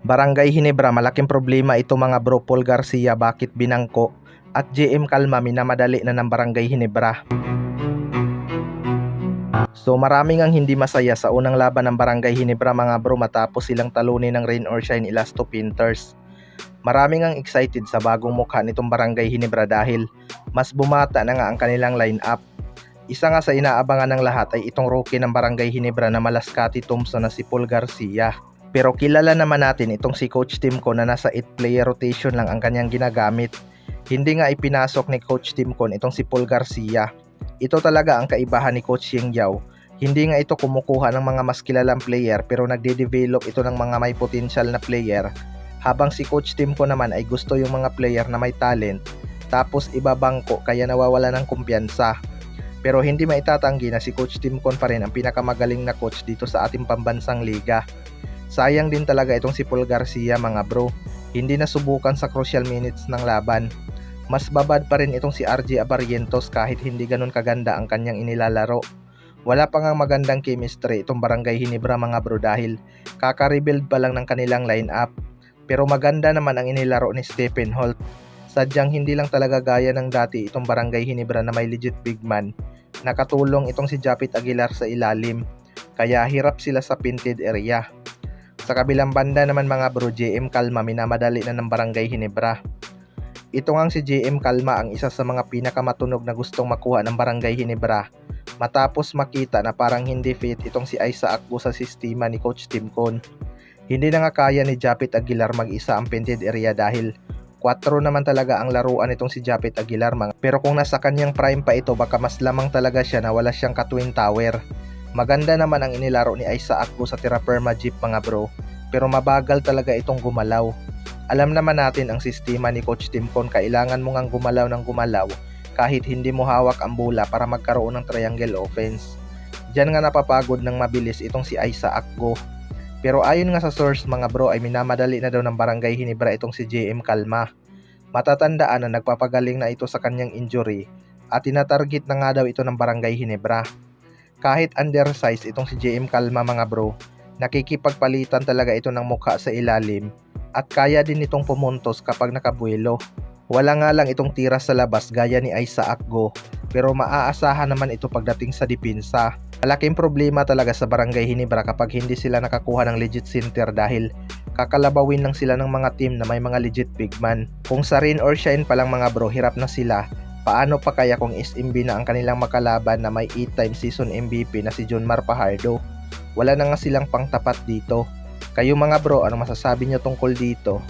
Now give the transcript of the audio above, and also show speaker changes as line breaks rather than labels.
Barangay Hinebra, malaking problema ito mga bro. Paul Garcia bakit binangko at JM Calma minamadali na ng Barangay Hinebra. So maraming ang hindi masaya sa unang laban ng Barangay Hinebra mga bro matapos silang talunin ng Rain or Shine Elasto Painters. Maraming ang excited sa bagong mukha nitong Barangay Hinebra dahil mas bumata na nga ang kanilang lineup. Isa nga sa inaabangan ng lahat ay itong rookie ng Barangay Hinebra na Malaskati Thompson na si Paul Garcia. Pero kilala naman natin itong si Coach Timcon na nasa 8-player rotation lang ang kanyang ginagamit. Hindi nga ipinasok ni Coach Timcon itong si Paul Garcia. Ito talaga ang kaibahan ni Coach Yeng Yao. Hindi nga ito kumukuha ng mga mas kilalang player pero nagde-develop ito ng mga may potential na player. Habang si Coach Timcon naman ay gusto yung mga player na may talent tapos ibabangko kaya nawawala ng kumpiyansa. Pero hindi maitatanggi na si Coach Timcon pa rin ang pinakamagaling na coach dito sa ating pambansang liga. Sayang din talaga itong si Paul Garcia mga bro. Hindi nasubukan sa crucial minutes ng laban. Mas babad pa rin itong si RJ Abarrientos kahit hindi ganun kaganda ang kanyang inilalaro. Wala pa ngang magandang chemistry itong Barangay Hinebra mga bro dahil kaka-rebuild pa lang ng kanilang lineup. Pero maganda naman ang inilaro ni Stephen Holt. Sadyang hindi lang talaga gaya ng dati itong Barangay Hinebra na may legit big man. Nakatulong itong si Japit Aguilar sa ilalim. Kaya hirap sila sa painted area. Sa kabilang banda naman mga bro, JM Calma minamadali na ng Barangay Hinebra. Ito ngang si JM Calma ang isa sa mga pinakamatunog na gustong makuha ng Barangay Hinebra. Matapos makita na parang hindi fit itong si Aiza Akbo sa sistema ni Coach Timcon. Hindi na nga kaya ni Japit Aguilar mag-isa ang painted area dahil 4 naman talaga ang laruan itong si Japit Aguilar mga. Pero kung nasa kanyang prime pa ito baka mas lamang talaga siya na wala siyang ka-twin tower. Maganda naman ang inilaro ni Aiza Akbo sa Terra Firma Jeep mga bro, pero mabagal talaga itong gumalaw. Alam naman natin ang sistema ni Coach Timcon, kailangan mo ngang gumalaw ng gumalaw kahit hindi mo hawak ang bola para magkaroon ng triangle offense. Diyan nga napapagod ng mabilis itong si Aiza Akbo. Pero ayon nga sa source mga bro ay minamadali na daw ng Barangay Hinebra itong si JM Calma. Matatandaan na nagpapagaling na ito sa kanyang injury at tinatarget na nga daw ito ng Barangay Hinebra. Kahit undersized itong si JM Calma mga bro, nakikipagpalitan talaga ito ng mukha sa ilalim at kaya din itong pumuntos kapag nakabuelo. Wala nga lang itong tira sa labas gaya ni Aiza Akbo, pero maaasahan naman ito pagdating sa depensa. Malaking problema talaga sa Barangay Hinebra kapag hindi sila nakakuha ng legit center dahil kakalabawin lang sila ng mga team na may mga legit big man. Kung sa Rain or Shine pa lang mga bro, hirap na sila. Paano pa kaya kung SMB na ang kanilang makalaban na may 8-time season MVP na si Jonmar Fajardo? Wala na nga silang pangtapat dito. Kayo mga bro, ano masasabi nyo tungkol dito?